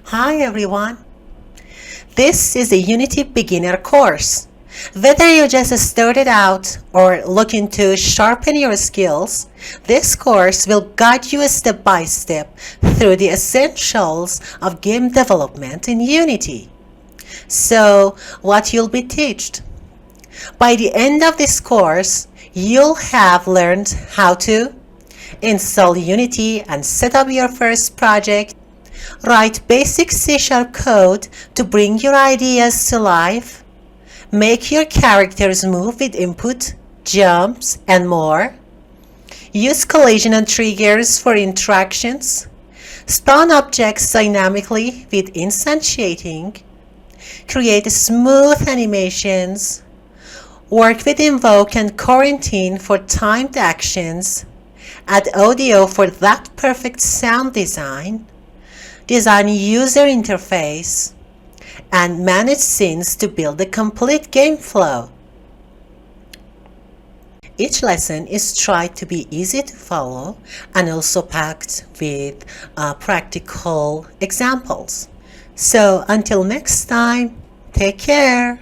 Hi everyone! This is a Unity beginner course. Whether you just started out or looking to sharpen your skills, this course will guide you step by step through the essentials of game development in Unity. So, what you'll be taught? By the end of this course, you'll have learned how to install Unity and set up your first project, write basic C# code to bring your ideas to life, make your characters move with input, jumps, and more, use collision and triggers for interactions, spawn objects dynamically with instantiating, create smooth animations, work with invoke and quarantine for timed actions, add audio for that perfect sound design, design user interface, and manage scenes to build a complete game flow. Each lesson is tried to be easy to follow and also packed with practical examples. So until next time, take care.